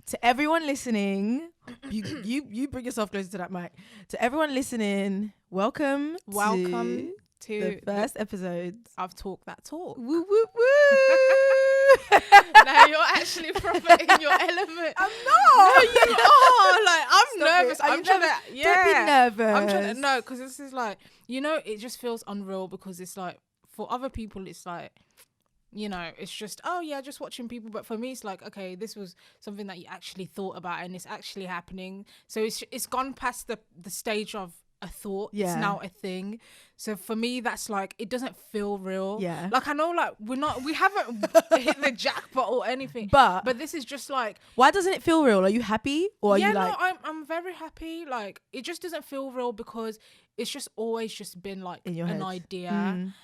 To everyone listening, you bring yourself closer to that mic. To everyone listening, welcome to the first episode of Talk That Talk. Woo woo woo. Now you're actually proper in your element. I'm not. No, you are. Like, I'm Stop nervous. it. Are I'm you trying nervous? to. Yeah. Don't be nervous. I'm trying to. No, because this is like, it just feels unreal because it's like, for other people, it's like, it's just, just watching people. But for me, it's like, okay, this was something that you actually thought about and it's actually happening. So it's gone past the stage of a thought. Yeah. It's now a thing. So for me, that's like, it doesn't feel real. Yeah. Like, I know, like, we haven't hit the jackpot or anything. But This is just like, why doesn't it feel real? Are you happy or are you like? No, I'm very happy. Like, it just doesn't feel real because it's just always just been like in your an head. idea.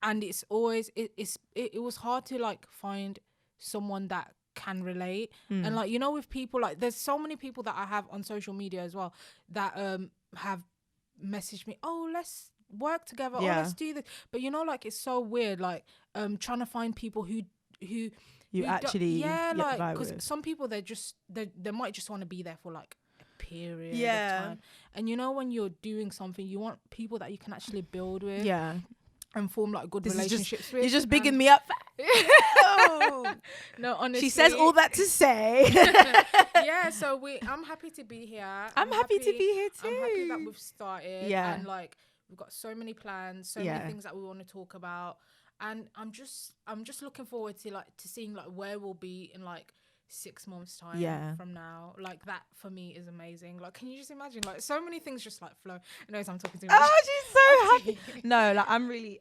And it's always it was hard to like find someone that can relate. And like, with people, like, there's so many people that I have on social media as well that have messaged me, let's work together, let's do this. But like, it's so weird, like trying to find people who You actually like, vibe because with. some people they might just want to be there for like a period of time. And when you're doing something, you want people that you can actually build with and form like good relationships with. You're just bigging me up. No, honestly, she says all that to say. Yeah, so I'm happy to be here. I'm happy to be here too. I'm happy that we've started. Yeah. And like, we've got so many plans, so many things that we want to talk about. And I'm just looking forward to seeing like where we'll be in like 6 months time from now. Like, that for me is amazing. Like, can you just imagine, like, so many things just like flow. I know I'm talking too much. Oh, she's so happy. No, like,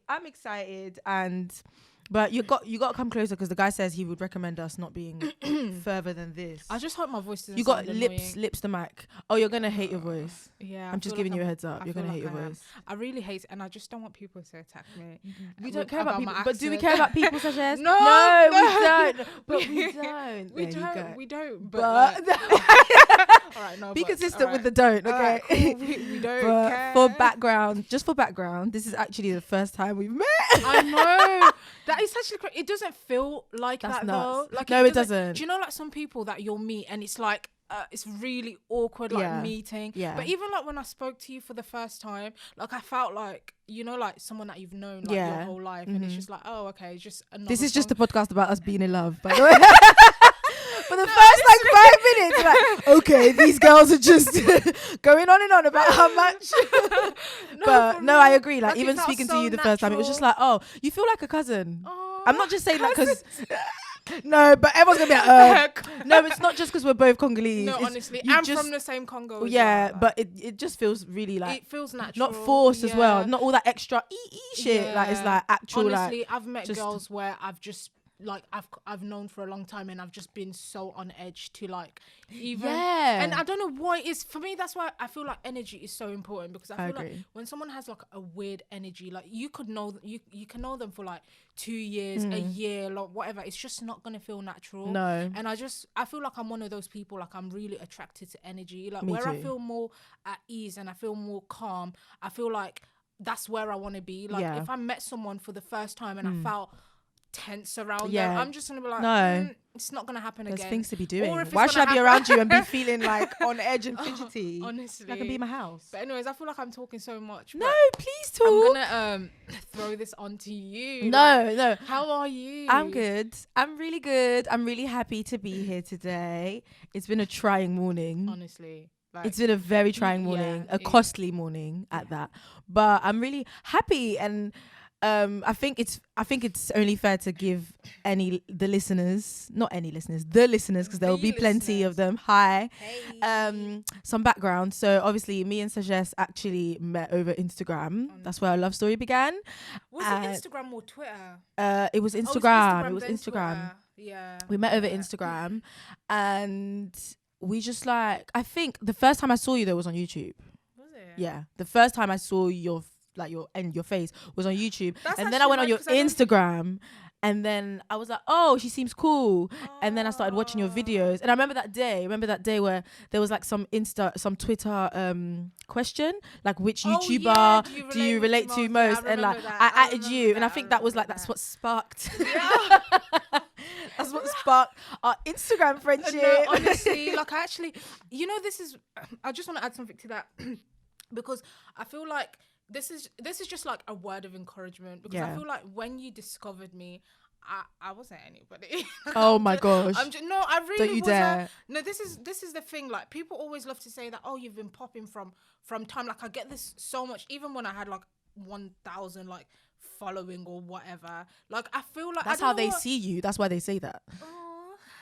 I'm excited, but you got to come closer because the guy says he would recommend us not being further than this. I just hope my voice doesn't You got sound lips the mic. Oh, you're gonna hate your voice. Yeah, I'm just giving you a heads up. You're gonna hate your voice. I really hate it, and I just don't want people to attack me. We don't care about people, but do we care about people such as? No, we don't. But we don't. We don't. But All right, no. be consistent with the don't. Okay. Right, cool. We don't care. For background, this is actually the first time we've met. I know. That is actually crazy. It doesn't feel like That's that nuts. though. Like, no, it doesn't. Do you know, like, some people that you'll meet and it's like it's really awkward, like meeting. Yeah. But even like when I spoke to you for the first time, like, I felt like, like someone that you've known like your whole life, and it's just like, oh, okay, it's just another. This is just a song. podcast about us being in love, by the way. For the first like 5 minutes, like, okay, these girls are just going on and on about how much. But no, I agree. Like, even speaking to you the first time, it was just like, oh, you feel like a cousin. Oh, I'm not just saying that because. No, but everyone's gonna be like, no, it's not just because we're both Congolese. No, it's, honestly, I'm from the same Congo. Yeah, well, but it just feels really like, it feels natural, not forced as well, not all that extra shit. Yeah. Like, it's like actual. Honestly, like, I've met just girls where I've just like I've known for a long time, and I've just been so on edge to like even. And I don't know why it is. For me, that's why I feel like energy is so important, because I feel like when someone has like a weird energy, like, you could know you can know them for like 2 years, a year, like whatever. It's just not gonna feel natural. No. And I feel like I'm one of those people. Like, I'm really attracted to energy. Like, Me where too. I feel more at ease and I feel more calm, I feel like that's where I want to be. Like, if I met someone for the first time and I felt tense around them, I'm just gonna be like, no, it's not gonna happen again. There's things to be doing. Or if Why it's should I gonna be around you and be feeling like on edge and fidgety? Honestly, I can be in my house. But anyways, I feel like I'm talking so much. No, please talk. I'm gonna throw this on to you. No. How are you? I'm good. I'm really good. I'm really happy to be here today. It's been a trying morning. Honestly. Like, It's been a very trying morning, a costly morning at that. But I'm really happy, and I think it's only fair to give the listeners, because there will be plenty of them. Hi. Hey. Some background. So obviously, me and Sajes actually met over Instagram. That's where our love story began. Was it Instagram or Twitter? It was Instagram. It was then Instagram. Twitter. Yeah. We met over Instagram, and we just like, I think the first time I saw you, though, was on YouTube. Was it? Yeah, the first time I saw your face was on YouTube. That's and then I went on your actually right, Instagram, and then I was like, oh, she seems cool. And then I started watching your videos, and I remember that day where there was like some Twitter question, like, which YouTuber do you relate to most? And like, I added you, and I think that was like, that's what sparked. That's what sparked our Instagram friendship. No, honestly, like I actually, I just want to add something to that because I feel like this is just like a word of encouragement because I feel like when you discovered me, I wasn't anybody. Oh my gosh. No, I really Don't you was. dare. No, this is the thing. Like people always love to say that. Oh, you've been popping from time. Like I get this so much. Even when I had like 1,000 like following or whatever. Like I feel like that's how they see you. That's why they say that. Aww.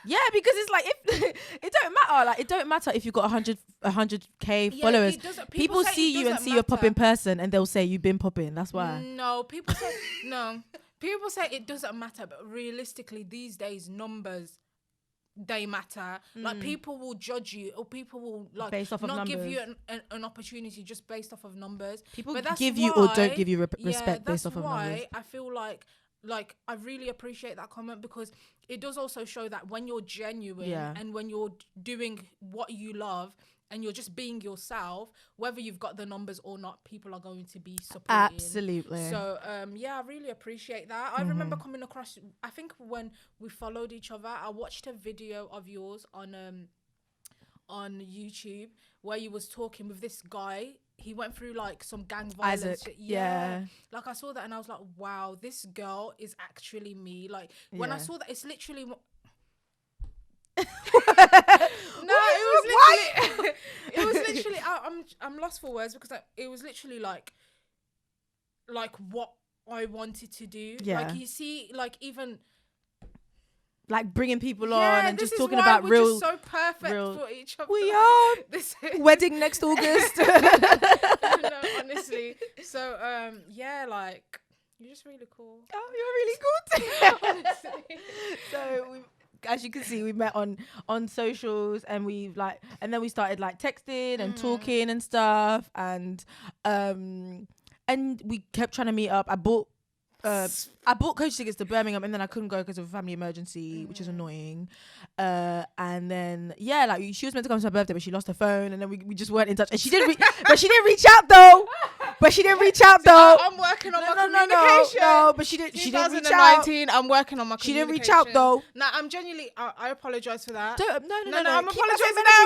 Yeah, because it's like if it don't matter. Like it don't matter if you got 100K followers. People see you and see you're popping person, and they'll say you've been popping. That's why. No, people say no. People say it doesn't matter, but realistically, these days, numbers, they matter. Like, people will judge you or people will, like, based off of not numbers. give you an opportunity just based off of numbers. People but that's give you why, or don't give you respect based off of numbers. That's why I feel like I really appreciate that comment because it does also show that when you're genuine and when you're doing what you love and you're just being yourself, whether you've got the numbers or not, people are going to be supporting. Absolutely. So, I really appreciate that. I remember coming across, I think when we followed each other, I watched a video of yours on YouTube where you was talking with this guy. He went through like some gang violence. Isaac. Yeah. Like I saw that and I was like, wow, this girl is actually me. Like when I saw that, it's literally... No, it was literally I'm lost for words because it was literally like what I wanted to do. Like you see, like even like bringing people on and just talking about we're real, just so perfect for each other. We are wedding next August. No, honestly. So like you're just really cool. Oh, you're really cool too. Honestly. So as you can see, we met on socials and and then we started like texting and talking and stuff and we kept trying to meet up. I bought coach tickets to Birmingham and then I couldn't go because of a family emergency, which is annoying. And then she was meant to come to my birthday, but she lost her phone, and then we just weren't in touch. And she didn't, but she didn't reach out though. I'm working on my communication. No, but she didn't. She didn't reach out. 2019. I'm working on my communication. She didn't reach out though. No, I'm genuinely. I apologize for that. No. I'm apologizing now.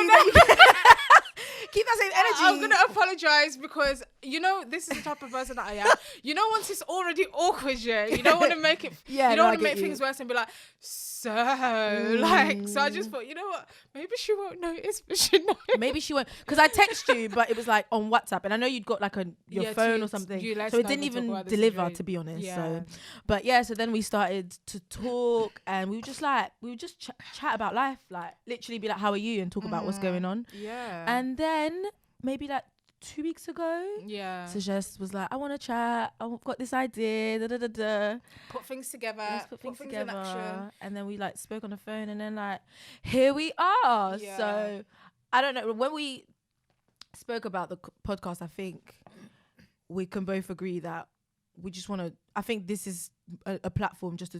Keep that same energy. I'm gonna apologize because this is the type of person that I am. Once it's already awkward, you don't want to make it. You don't want to make things worse and be like, so I just thought, you know what? Maybe she won't notice, but she knows. Maybe she won't, because I text you, but it was like on WhatsApp, and I know you'd got like your phone or something, so it didn't even deliver, to be honest. Yeah. So then we started to talk, and we would just chat about life, like literally be like, how are you, and talk about what's going on. Yeah. And then maybe like 2 weeks ago, Suggest was like, I want to chat, I've got this idea, put things together. Let's put things together in action. And then we like spoke on the phone, and then like here we are. So I don't know, when we spoke about the podcast, I think we can both agree that we just want to, I think this is a platform just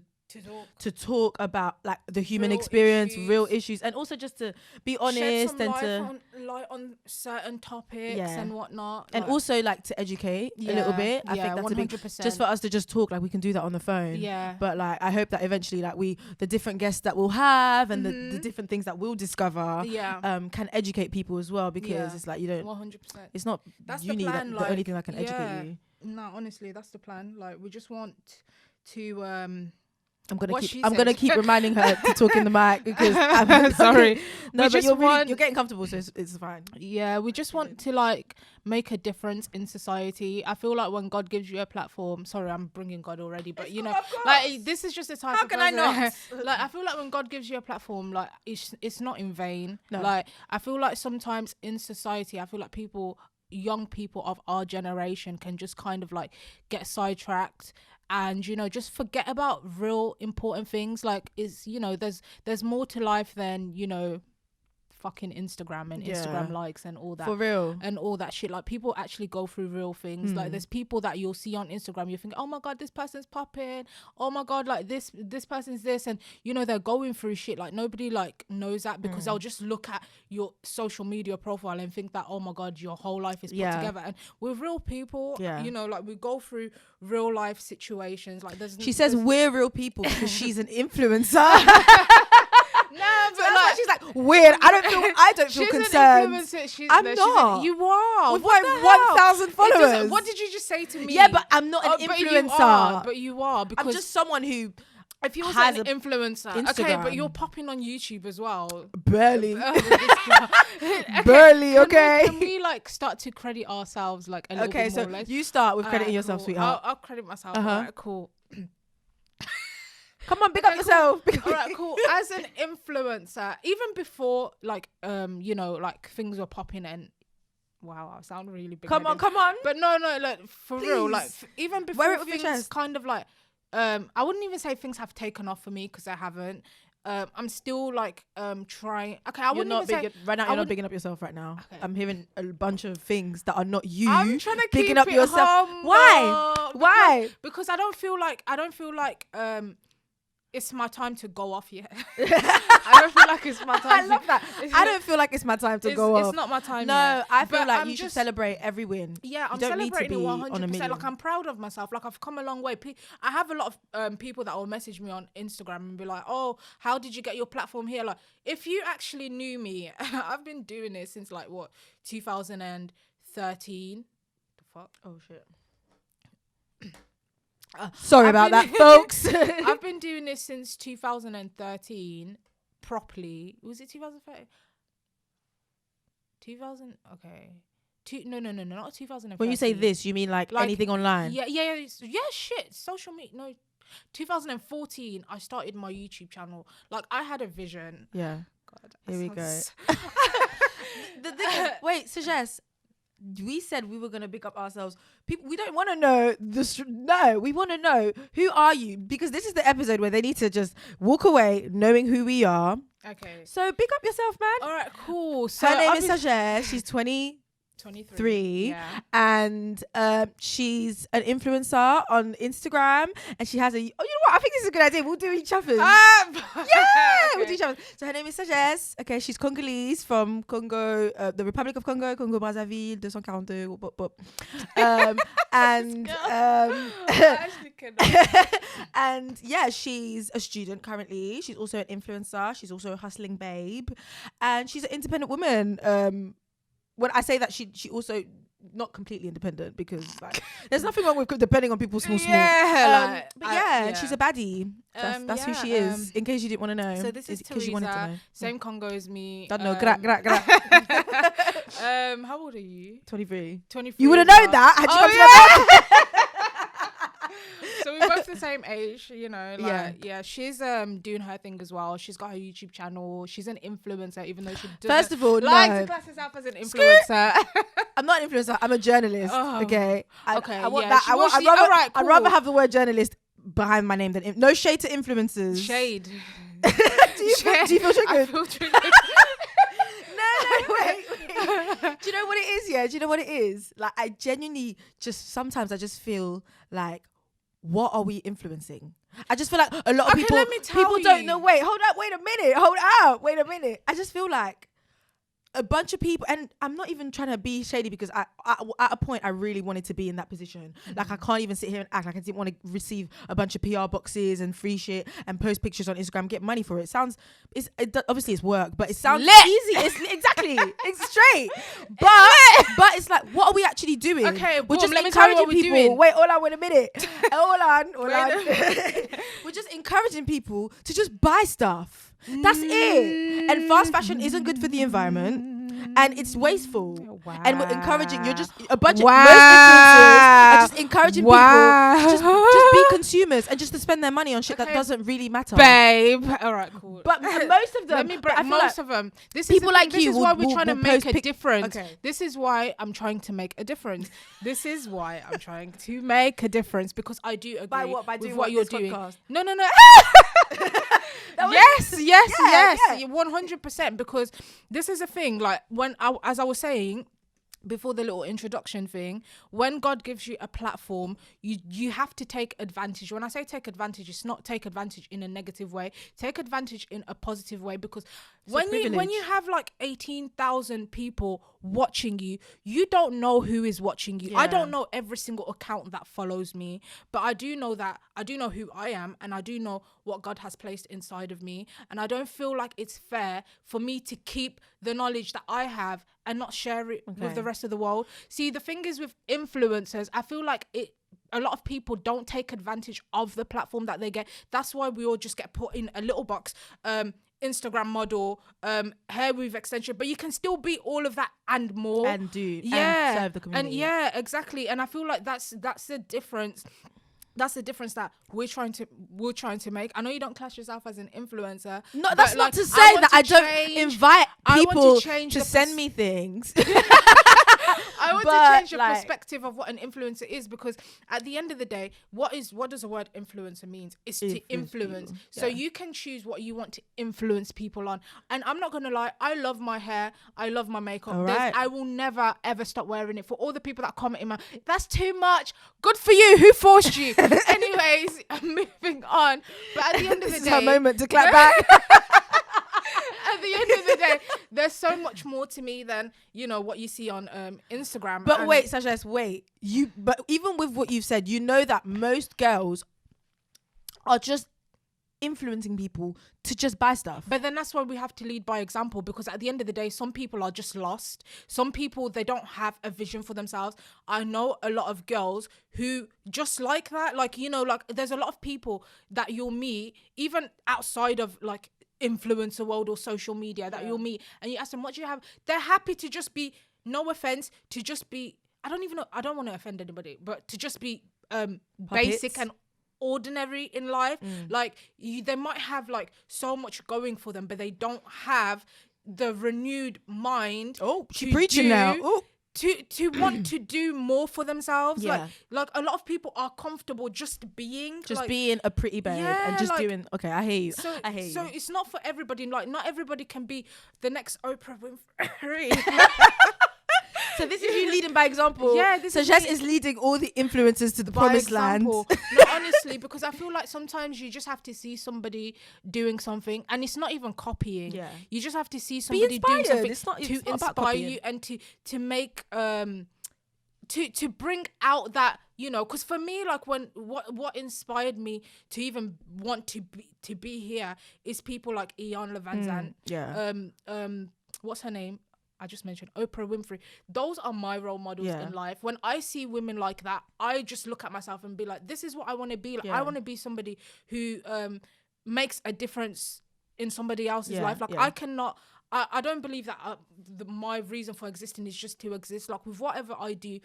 to talk about like the human experience, real issues, and also just to be honest and to light on certain topics and whatnot, and also like to educate a little bit. I think that's 100%. A big, just for us to just talk, like we can do that on the phone. But like I hope that eventually like the different guests that we'll have and the different things that we'll discover can educate people as well, because it's like you don't 100%. It's not that's uni the plan, the only thing that can educate you. No, honestly, that's the plan. Like we just want to I'm gonna keep reminding her to talk in the mic because I'm sorry. No, but you're getting comfortable, so it's fine. Yeah, we just want to like make a difference in society. I feel like when God gives you a platform, sorry, I'm bringing God already, but like this is just a type of person. How can I not? Like I feel like when God gives you a platform, like it's not in vain. No. Like I feel like sometimes in society, I feel like young people of our generation can just kind of like get sidetracked and just forget about real important things. Like there's more to life than fucking Instagram and Instagram likes and all that. For real. And all that shit. Like, people actually go through real things. Like, there's people that you'll see on Instagram, you think, oh my God, this person's popping. Oh my God, like this person's this. And, you know, they're going through shit. Like, nobody, like, knows that because they'll just look at your social media profile and think that, oh my God, your whole life is put together. And with real people, you know, like, we go through real life situations. Like, she says we're real people because she's an influencer. No, but so like, she's like, weird. I don't feel concerned. I'm not. You are. With my 1,000 followers. What did you just say to me? Yeah, but I'm not an influencer. But you are because I'm just someone who. If you was an influencer, Instagram. Okay, but you're popping on YouTube as well. Barely. Barely. Okay. Can we like start to credit ourselves like a little bit more? Okay, so you start with crediting yourself, sweetheart. I'll credit myself. Alright, cool. Come on, big up yourself. All right, cool. As an influencer, even before like you know, like things were popping and wow, I sound really big. Come on. But no, like for Please. Real, like even before things kind of like I wouldn't even say things have taken off for me because I haven't. I'm still like trying. Okay, I wouldn't even say right now. You're not bigging up yourself right now. Okay. I'm hearing a bunch of things that are not you. I'm trying to bigging keep up it yourself. Humble. Why? Because I don't feel like it's my time to go off yet. I don't feel like it's my time. I love that. I don't feel like it's my time to go off. It's not my time yet. No, I feel like you should celebrate every win. Yeah, I'm celebrating 100%. Like, I'm proud of myself. Like, I've come a long way. I have a lot of people that will message me on Instagram and be like, oh, how did you get your platform here? Like, if you actually knew me, I've been doing this since like, what, 2013? The fuck? Oh, shit. Sorry about that, folks. I've been doing this since 2013 properly. Was it 2013? 2000? Okay. No, not 2013. When you say this, you mean like anything online? Yeah, shit. Social media. No, 2014, I started my YouTube channel. Like, I had a vision. Yeah. God, here we go. Wait, Suggest. We said we were going to pick up ourselves. People, we don't want to know no, we want to know who are you, because this is the episode where they need to just walk away knowing who we are. Okay. So pick up yourself, man. All right, cool. So her name is Sajeh. She's 23. Yeah. And she's an influencer on Instagram, and she has you know what, I think this is a good idea. We'll do each other's. We'll do each other's. So her name is Sajeh. Okay, she's Congolese from Congo, the Republic of Congo Brazzaville, 242. And yeah, she's a student currently. She's also an influencer. She's also a hustling babe, and she's an independent woman. When I say that, she also not completely independent, because like there's nothing wrong with depending on people small. Yeah, but she's a baddie. That's who she is. In case you didn't want to know. So this is Teresa, same Congo as me. Don't know. How old are you? 23. You would have known that had you come to my So we're both the same age, you know. Like, yeah, she's doing her thing as well. She's got her YouTube channel. She's an influencer, even though she doesn't First of all, to class herself as an influencer. I'm not an influencer. I'm a journalist. Okay. I want that. I'd rather have the word journalist behind my name than no shade to influencers. Shade. do you feel triggered? I feel triggered. No, wait. Do you know what it is? Yeah. Do you know what it is? Like, I genuinely sometimes I just feel like, what are we influencing? I just feel like a lot of people don't know. Wait a minute. I just feel like a bunch of people, and I'm not even trying to be shady, because I at a point I really wanted to be in that position. Like, I can't even sit here and act like I didn't want to receive a bunch of PR boxes and free shit and post pictures on Instagram, get money for it. Obviously it's work, but it sounds easy. Exactly. It's straight. But it's like, what are we actually doing? Okay, we're just let me tell you what encouraging we're people. doing. Wait, hold on, wait a minute. Hold on. We're just encouraging people to just buy stuff. That's it. And fast fashion isn't good for the environment, and it's wasteful. Wow. And we're encouraging, you're just a bunch of most influencers are just encouraging people to just be consumers and just to spend their money on shit that doesn't really matter, babe. All right, cool. But most of them, let me break most of them. This people is like this you is will, why we're trying to make a difference. Okay. This is why I'm trying to make a difference. This is why I'm trying to make a difference, because I do agree by what? By with doing what you're this doing. podcast? No. Yes, 100%. Because this is a thing, like as I was saying before the little introduction thing, when God gives you a platform, you have to take advantage. When I say take advantage, it's not take advantage in a negative way. Take advantage in a positive way, because when you have like 18,000 people watching you, you don't know who is watching you. I don't know every single account that follows me, but I do know who I am, and I do know what God has placed inside of me, and I don't feel like it's fair for me to keep the knowledge that I have and not share it with the rest of the world. See, the thing is with influencers, I feel like a lot of people don't take advantage of the platform that they get. That's why we all just get put in a little box. Instagram model, hair weave extension, but you can still be all of that and more, and and serve the community. And exactly. And I feel like that's the difference. That's the difference that we're trying to make. I know you don't class yourself as an influencer. No, that's not to say that I don't invite people to send me things. I want to change your perspective of what an influencer is, because at the end of the day, what does the word influencer means? It's to influence. So you can choose what you want to influence people on. And I'm not gonna lie, I love my hair, I love my makeup. I will never ever stop wearing it. For all the people that comment in that's too much. Good for you. Who forced you? Anyways, moving on. But at the end of the day, this is her moment to clap back. At the end of the day, there's so much more to me than what you see on Instagram. But wait, Sajas, wait. But even with what you've said, you know that most girls are just influencing people to just buy stuff. But then that's why we have to lead by example, because at the end of the day, some people are just lost. Some people, they don't have a vision for themselves. I know a lot of girls who just like that. Like, there's a lot of people that you'll meet, even outside of like influencer world or social media, that you'll meet, and you ask them, what do you have? They're happy to just be, no offense, to just be, I don't want to offend anybody, but to just be basic and ordinary in life. Like they might have like so much going for them, but they don't have the renewed mind. She's preaching now. To want to do more for themselves. Like a lot of people are comfortable just being a pretty babe and just doing. Okay, I hear you. So it's not for everybody. Like not everybody can be the next Oprah Winfrey. So this is you leading by example. So Jess is leading all the influencers to the promised land. No, honestly, because I feel like sometimes you just have to see somebody doing something, and it's not even copying. You just have to see somebody doing something to inspire you, and to make to bring out that, because for me, like what inspired me to even want to be here is people like Ian Levanzant. What's her name? I just mentioned Oprah Winfrey. Those are my role models in life. When I see women like that, I just look at myself and be like, this is what I want to be. Like, I want to be somebody who makes a difference in somebody else's life. Like I cannot, I don't believe that my reason for existing is just to exist. Like with whatever I do,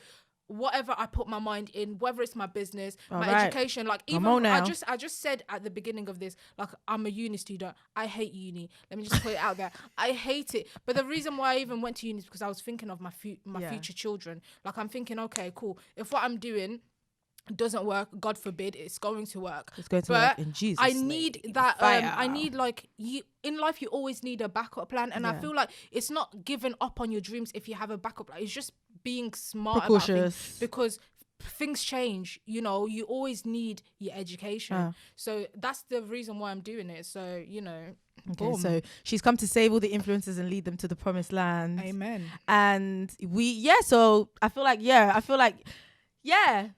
whatever I put my mind in, whether it's my business, education, like even I just said at the beginning of this, like I'm a uni student. I hate uni. Let me just put it out there. I hate it. But the reason why I even went to uni is because I was thinking of my future children. Like I'm thinking, okay, cool. If what I'm doing doesn't work, God forbid, it's going to work. It's going to work in Jesus' name. I need that. I need in life you always need a backup plan, and I feel like it's not giving up on your dreams if you have a backup plan. It's just being smart about things, because things change. You always need your education. So that's the reason why I'm doing it. So Okay, boom. So she's come to save all the influencers and lead them to the promised land. Amen. And so I feel like so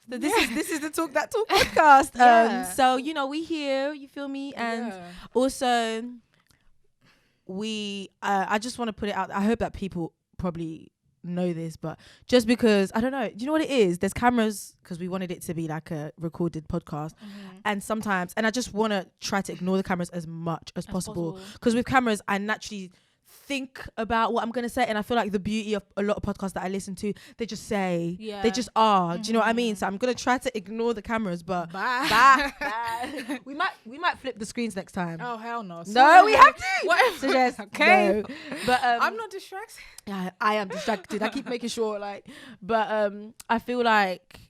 this is the Talk That Talk podcast. So we here, you feel me? And also I just want to put it out. I hope that people probably know this, but just because I don't know, do you know what it is? There's cameras, because we wanted it to be like a recorded podcast, and sometimes, and I just want to try to ignore the cameras as much as possible, because with cameras I naturally think about what I'm gonna say, and I feel like the beauty of a lot of podcasts that I listen to, they just say, they just are. Do you know what I mean? So I'm gonna try to ignore the cameras, but bye. we might flip the screens next time. Oh hell no! No, we have to. Whatever. Suggest, okay, no. But I'm not distracted. Yeah, I am distracted. I keep making sure, but I feel like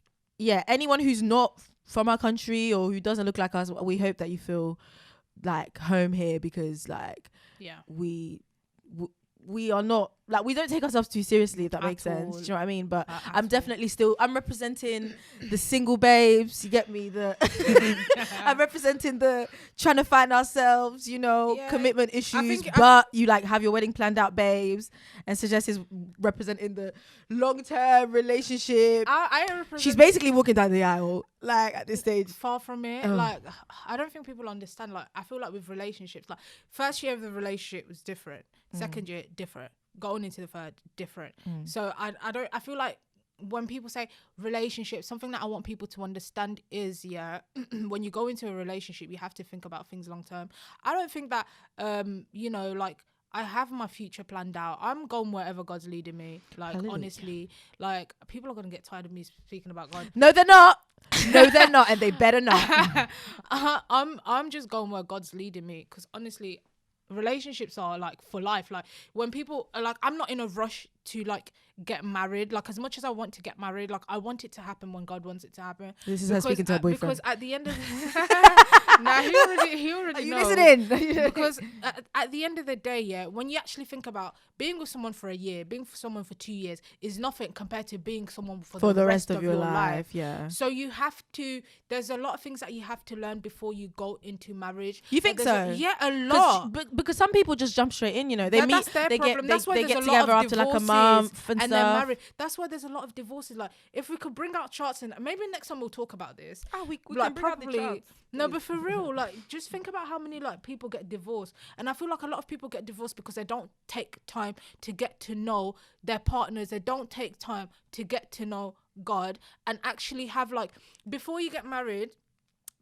anyone who's not from our country or who doesn't look like us, we hope that you feel like home here because like we are not like, we don't take ourselves too seriously, if that makes sense. Do you know what I mean? But I'm definitely I'm representing the single babes, you get me, I'm representing the trying to find ourselves, you know, commitment issues, but you like have your wedding planned out babes, and Suggest is representing the long-term relationship. She's basically walking down the aisle like at this stage. Far from it. Like, I don't think people understand. Like, I feel like with relationships, like first year of the relationship was different, second year different, going into the third different. So I feel like when people say relationship, something that I want people to understand is when you go into a relationship, you have to think about things long term. I don't think that you know, like, I have my future planned out. I'm going wherever God's leading me. Like, honestly, like, people are gonna get tired of me speaking about God. No, they're not. No, they're not, and they better not. I'm just going where God's leading me, because honestly, relationships are like for life. Like, when people are like, I'm not in a rush to like get married. Like, as much as I want to get married, like, I want it to happen when God wants it to happen. This is her speaking to her boyfriend. Because at the end of nah, he already are you knows. listening? Because at the end of the day, when you actually think about being with someone for a year, being with someone for 2 years is nothing compared to being someone for the rest of your life. So you have to, there's a lot of things that you have to learn before you go into marriage. You think so? A lot. Because some people just jump straight in, you know. They meet, that's their problem. They get together after like a month and stuff. They're married. That's why there's a lot of divorces. Like, if we could bring out charts, and maybe next time we'll talk about this. We like, can bring out the charts. No, but for real, like, just think about how many like people get divorced. And I feel like a lot of people get divorced because they don't take time to get to know their partners. They don't take time to get to know God and actually have, like, before you get married,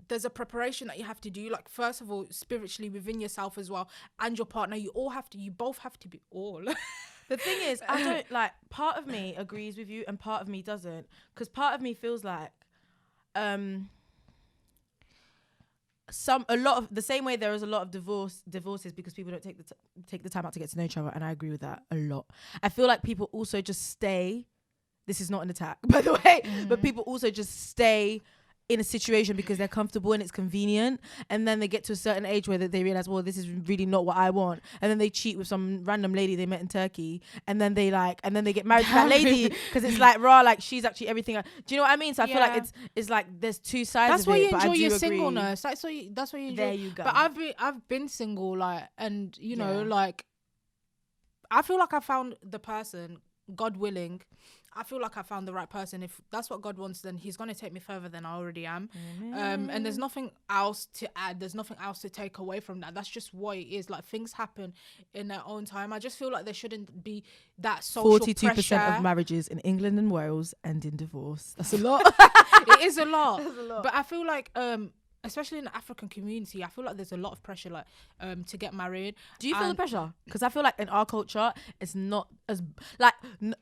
there's a preparation that you have to do, like, first of all, spiritually within yourself as well, and your partner. You both have to be all. The thing is, I don't, like, part of me agrees with you and part of me doesn't, because part of me feels like a lot of the same way there is a lot of divorces because people don't take the time out to get to know each other, and I agree with that a lot. I feel like people also just stay. This is not an attack, by the way, but people also just stay in a situation because they're comfortable and it's convenient, and then they get to a certain age where they realize, well, this is really not what I want, and then they cheat with some random lady they met in Turkey, and then they get married to that lady because it's like, raw, like, she's actually everything. Do you know what I mean? So I feel like it's like there's two sides. That's of why it, you enjoy your agree. singleness. That's why you enjoy. There you go. But I've been single, like, and you know, like, I feel like I found the person, God willing. I feel like I found the right person. If that's what God wants, then he's going to take me further than I already am. And there's nothing else to add. There's nothing else to take away from that. That's just what it is. Like, things happen in their own time. I just feel like there shouldn't be that social 42% pressure. Of marriages in England and Wales end in divorce. That's a lot. It is a lot. But I feel like especially in the African community, I feel like there's a lot of pressure, like, to get married. Do you feel the pressure? Because I feel like in our culture, it's not as like.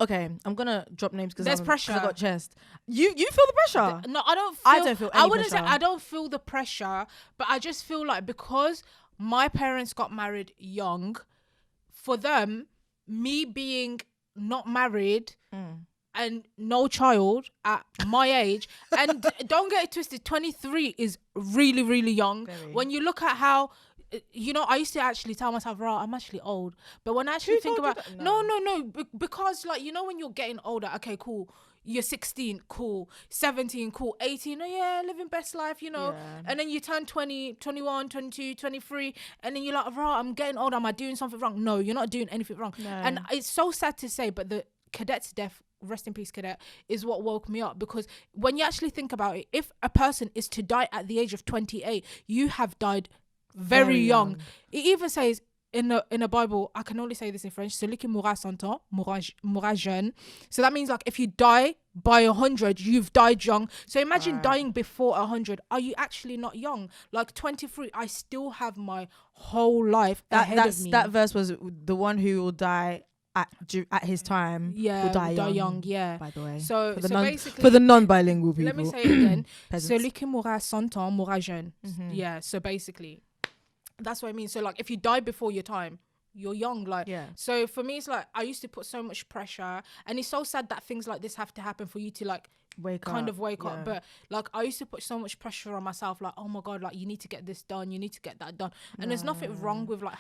Okay, I'm gonna drop names because there's pressure. I got chest. You feel the pressure? No, I don't. I don't feel. I wouldn't say I don't feel the pressure, but I just feel like because my parents got married young, for them, me being not married. And no child at my age, and don't get it twisted, 23 is really, really young. Very. When you look at how, you know, I used to actually tell myself, right, I'm actually old. But when I actually think about, no, because, like, you know, when you're getting older, okay, cool, you're 16, cool, 17, cool, 18, oh yeah, living best life, you know, and then you turn 20, 21, 22, 23, and then you're like, right, I'm getting older, am I doing something wrong? No, you're not doing anything wrong. No. And it's so sad to say, but the cadet's death, rest in peace, cadet, is what woke me up, because when you actually think about it, if a person is to die at the age of 28, you have died very young. It even says in the Bible, I can only say this in French, celui qui mourra 100 ans mourra jeune. So that means, like, if you die by 100, you've died young. So imagine dying before 100. Are you actually not young? Like, 23, I still have my whole life ahead of me. That verse was the one who will die at his time, will die young, by the way. So basically, for the non-bilingual people, let me say it again. Celui qui mourra 100 ans mourra jeune. Yeah, so basically, that's what I mean. So, like, if you die before your time, you're young. Like, so for me, it's like, I used to put so much pressure, and it's so sad that things like this have to happen for you to, like, wake up. But like I used to put so much pressure on myself, like, oh my god, like you need to get this done, you need to get that done. And there's nothing wrong with like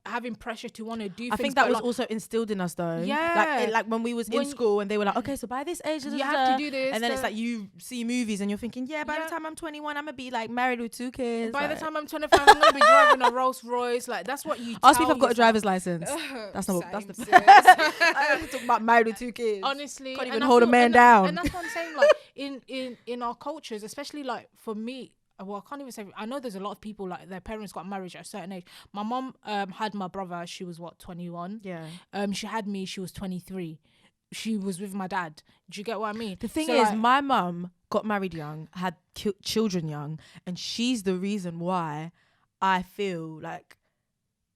having pressure to want to do things. I think that was also instilled in us though. Like when we was in school and they were like, okay, so by this age you have to do this, and then it's like you see movies and you're thinking, by the time I'm 21 I'm gonna be like married with 2 kids. By the time I'm 25 I'm gonna be driving a Rolls Royce. Like that's what you ask me if I've got a driver's license. That's not that's the I'm talking about married with 2 kids. Honestly, can't even hold a man down. And that's what I'm saying, like in our cultures, especially like for me, well, I can't even say, I know there's a lot of people like their parents got married at a certain age. My mom had my brother, she was 21. She had me, she was 23. She was with my dad. Do you get what I mean? The thing is, my mum got married young, had children young, and she's the reason why I feel like,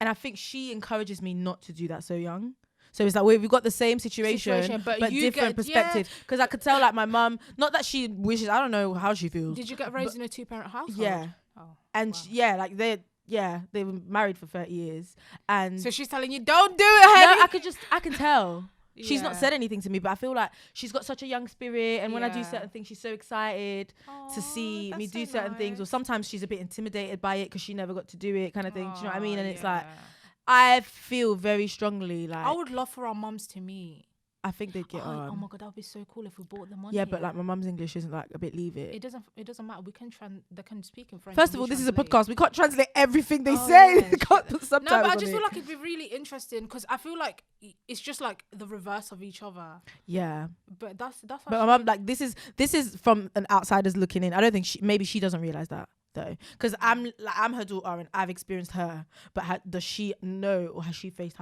and I think she encourages me not to do that so young. So it's like we've got the same situation but different perspectives. Because I could tell like my mum, not that she wishes, I don't know how she feels. Did you get raised in a 2-parent household? Yeah. Oh, and wow. Like they were married for 30 years. And so she's telling you, don't do it, honey. No, I can tell. She's not said anything to me, but I feel like she's got such a young spirit, and when I do certain things, she's so excited to see me do certain things. Or sometimes she's a bit intimidated by it because she never got to do it, kind of thing. Do you know what I mean? And it's like, I feel very strongly like, I would love for our mums to meet. I think they'd get on. Oh my god, that would be so cool if we bought them on. Yeah, but like my mum's English isn't like a bit leave it. It doesn't matter. We can they can speak in French. First of all, this is a podcast. We can't translate everything they say. Yeah, we can't put subtitles. No, but I just feel like it'd be really interesting because I feel like it's just like the reverse of each other. Yeah. But that's. But my mum, like this is from an outsider's looking in. I don't think maybe she doesn't realize that though, because I'm her daughter and I've experienced her. But does she know, or has she faced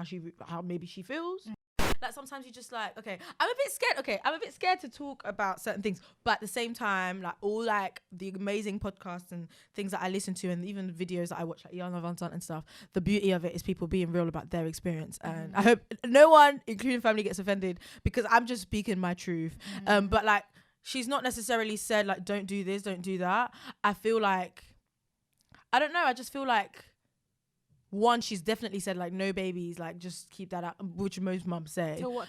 how maybe she feels? Like sometimes you just like, okay, I'm a bit scared. Okay, I'm a bit scared to talk about certain things, but at the same time, like all like the amazing podcasts and things that I listen to, and even videos that I watch, like Yana Van Sant and stuff. The beauty of it is people being real about their experience, and I hope no one, including family, gets offended because I'm just speaking my truth. But like, she's not necessarily said like, don't do this, don't do that. I feel like, I don't know. I just feel like. One, she's definitely said like no babies, like just keep that out, which most mums say. Till what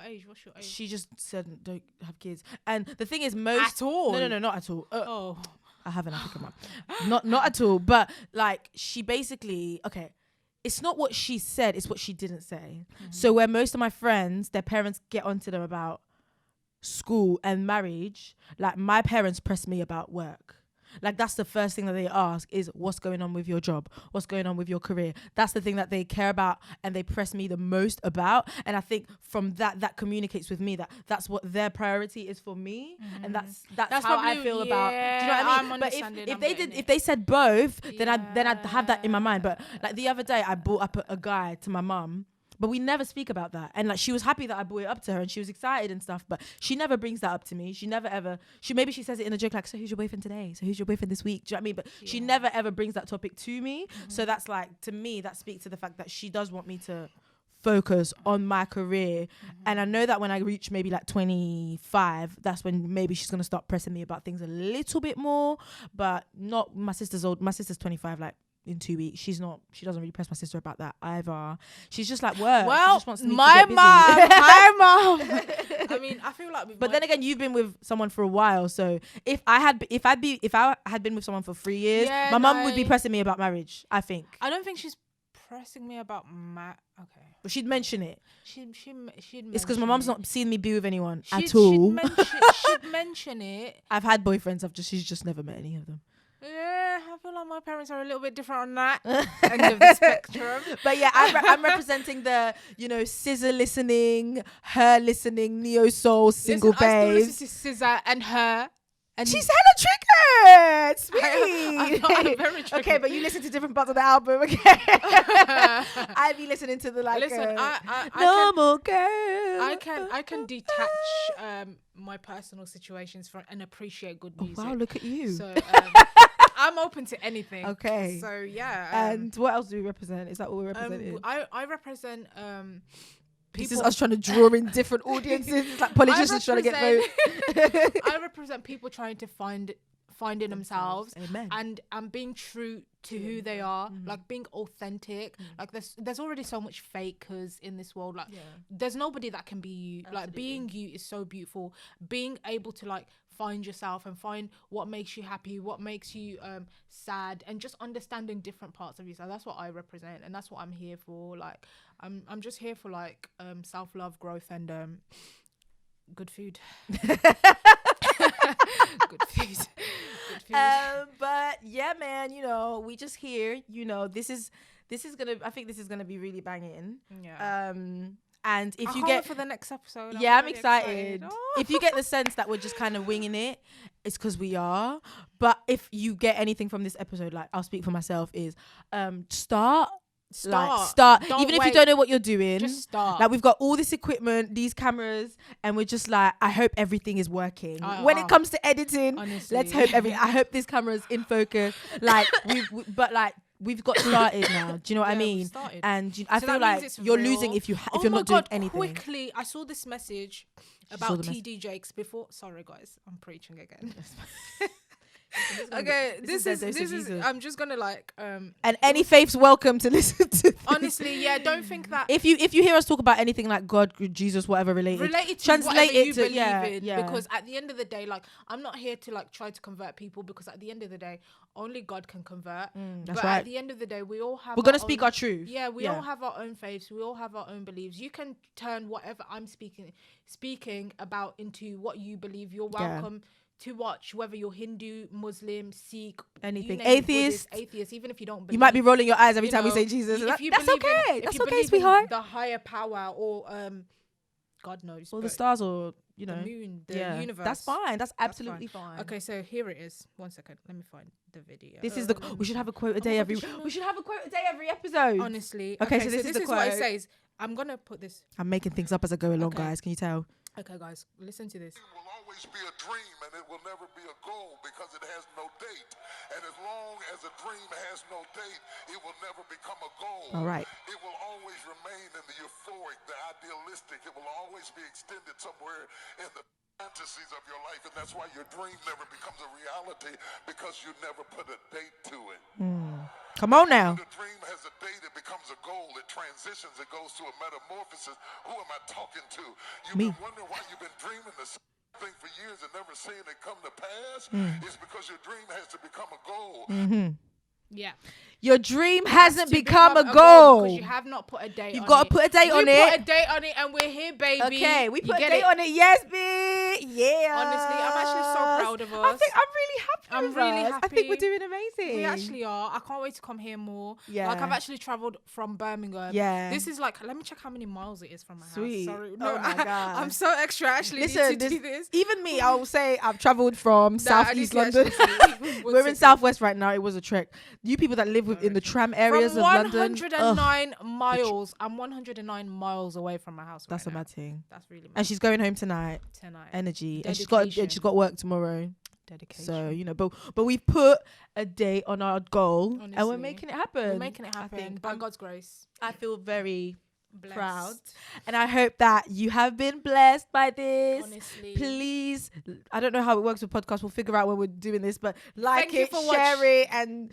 age? What's your age? She just said don't have kids. And the thing is, most at all. No, not at all. I have an African mum. Not at all. But like she basically, okay, it's not what she said, it's what she didn't say. So where most of my friends, their parents get onto them about school and marriage, like my parents press me about work. Like that's the first thing that they ask is what's going on with your job, what's going on with your career. That's the thing that they care about and they press me the most about. And I think from that communicates with me that's what their priority is for me, and that's how probably, I feel about. Do you know what I mean? But if they said both, then I'd have that in my mind. But like the other day, I brought up a guy to my mum. But we never speak about that. And like she was happy that I brought it up to her and she was excited and stuff. But she never brings that up to me. She never ever, maybe she says it in a joke like, so who's your boyfriend today? So who's your boyfriend this week? Do you know what I mean? But she never ever brings that topic to me. So that's like, to me, that speaks to the fact that she does want me to focus on my career. And I know that when I reach maybe like 25, that's when maybe she's going to start pressing me about things a little bit more. But not, my sister's 25, like, in 2 weeks. She doesn't really press my sister about that either. She's just like, work. Well, she just wants me my to get busy. I mean, I feel like but then again, you've been with someone for a while, so if I had been with someone for 3 years, my mum would be pressing me about marriage, I think. I don't think she's pressing me about okay. But she'd mention it. She'd it's because my mum's not seen me be with anyone at all. She'd mention it. I've had boyfriends, she's just never met any of them. Yeah, I feel like my parents are a little bit different on that end of the spectrum. But yeah, I'm representing the, scissor listening, her listening, neo soul, single babes. I still listen to Scissor and her. And she's hella triggered. Sweet. I'm very triggered. Okay, but you listen to different parts of the album. Okay. I be listening to the like. Listen, normal girl. I can detach my personal situations and appreciate good music. Oh, wow, look at you. So I'm open to anything. Okay. So yeah. And what else do we represent? Is that what we represent? I represent This is us trying to draw in different audiences. It's like politicians trying to get votes. I represent people trying to find finding themselves. Amen. And being true to who they are, like being authentic. Like there's already so much fakers in this world. Like there's nobody that can be you. Like being you is so beautiful. Being able to like find yourself and find what makes you happy, what makes you sad, and just understanding different parts of yourself. That's what I represent, and that's what I'm here for. Like I'm just here for like self-love, growth, and good food. Good food. Good food. But yeah, man, you know, we just here, you know, this is gonna, I think this is gonna be really banging. Yeah. And if I you can't get wait for the next episode, I'm really excited. Oh. If you get the sense that we're just kind of winging it, it's because we are. But if you get anything from this episode, like I'll speak for myself, is start. Don't Even if wait. you don't know what you're doing, Just start. like we've got all this equipment, these cameras, and we're just like, I hope everything is working. When it comes to editing, honestly. let's hope I hope this camera's in focus. Like we've got started now. Do you know what I mean? Started. And I So feel that means like it's you're real. losing if you're Oh not my doing God, anything. Quickly, I saw this message about TD Jakes before. Sorry guys, I'm preaching again. Okay, this is I'm just gonna like and any faith's welcome to listen to this. Honestly, yeah, don't think that if you hear us talk about anything like God, Jesus, whatever related to translate whatever it you to believe in, because at the end of the day, like I'm not here to like try to convert people, because at the end of the day only God can convert. That's but right. at the end of the day we're gonna speak our truth. Yeah, we all have our own faiths, we all have our own beliefs. You can turn whatever I'm speaking about into what you believe. You're welcome to watch, whether you're Hindu, Muslim, Sikh, anything, atheist, even if you don't believe. You might be rolling your eyes every time we say Jesus. That's okay. That's okay, sweetheart. The higher power, or God knows, or the stars, or you know, the moon, the universe. That's fine. That's absolutely fine. Okay, so here it is. 1 second, let me find the video. This is we should have a quote a day every. We should have a quote a day every episode. Honestly. Okay, so this is the quote. What it says. I'm gonna put this. I'm making things up as I go along, guys. Can you tell? Okay, guys, listen to this. It will always be a dream, and it will never be a goal, because it has no date. And as long as a dream has no date, it will never become a goal. All right. It will always remain in the euphoric, the idealistic. It will always be extended somewhere in the fantasies of your life, and that's why your dream never becomes a reality, because you never put a date to it. Come on now. When the dream has a date, it becomes a goal. It transitions. It goes to a metamorphosis. Who am I talking to? You've been wondering why you've been dreaming the same thing for years and never seeing it come to pass. It's because your dream has to become a goal. Yeah. Your dream hasn't become a goal. Because you have not put a date on it. You've got to put a date on it. We put a date on it, and we're here, baby. Okay, we put a date on it. Yes, B. Yeah. Honestly, I'm actually so proud of us. I'm really happy. I'm really happy. I think we're doing amazing. We actually are. I can't wait to come here more. Yeah. Like I've actually travelled from Birmingham. Yeah. This is like, let me check how many miles it is from my Sweet. house. Sorry. No, Oh my God. I'm so extra. I actually Listen, need to do this. Even me, I will say I've travelled from Southeast London. We're We're in Southwest right now. It was a trek. You people that live in the tram areas from of London. 109 miles. I'm 109 miles away from my house. That's right a now. mad thing. That's really mad. And she's going home tonight. Energy. And she's got work tomorrow. Dedication. So, you know, but we've put a date on our goal. Honestly. And we're making it happen. We're making it happen. I think By God's grace. I feel very Blessed. proud. And I hope that you have been blessed by this. Honestly. Please, I don't know how it works with podcasts. We'll figure out when we're doing this, but like Thank you it, for share it, and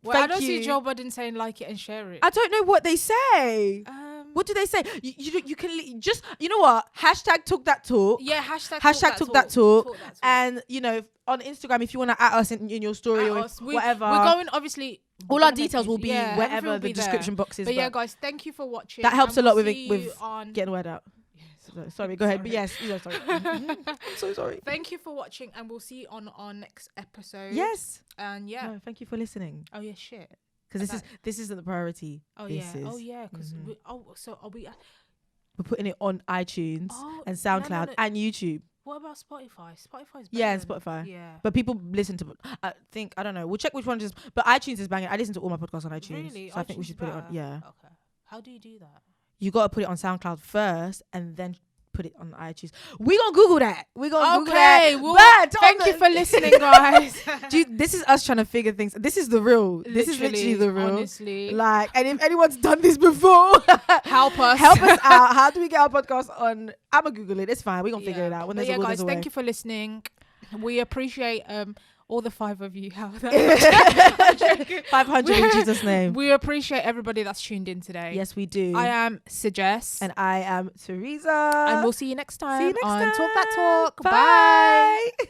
Well, I thank don't you. see Joe Budden saying like it and share it. I don't know what they say. What do they say? You can just, you know what? Hashtag talk that talk. Yeah, hashtag talk that talk. And, you know, on Instagram, if you want to at us in your story or whatever. We're going, obviously. All our details will be wherever will the be description box is. But yeah, guys, thank you for watching. That helps a lot with getting the word out. Sorry, go ahead. But yes, sorry. I'm so sorry. Thank you for watching, and we'll see you on our next episode. Yes. And yeah. No, thank you for listening. Oh yeah, shit. Because this isn't the priority. Oh yeah. Oh yeah. Because so are we? We're putting it on iTunes and SoundCloud and YouTube. What about Spotify? Spotify's banging. Yeah, Spotify. Yeah. But people listen to, I don't know. We'll check which one is, but iTunes is banging. I listen to all my podcasts on iTunes. Really? So I think we should put it on, yeah. Okay. How do you do that? You got to put it on SoundCloud first and then put it on iTunes. We gonna Google that. We gonna Google that. But thank you for listening, guys. Dude, this is us trying to figure things. This is the real. This is literally the real. Honestly. Like, and if anyone's done this before, help us. Help us out. How do we get our podcast on? I'ma Google it. It's fine. We gonna figure it out. When there's a will, guys, there's a way. thank you for listening. We appreciate all the 5 of you out there. 500 in Jesus' name. We appreciate everybody that's tuned in today. Yes, we do. I am Suggest. And I am Teresa. And we'll see you next time. See you next time. Talk That Talk. Bye. Bye.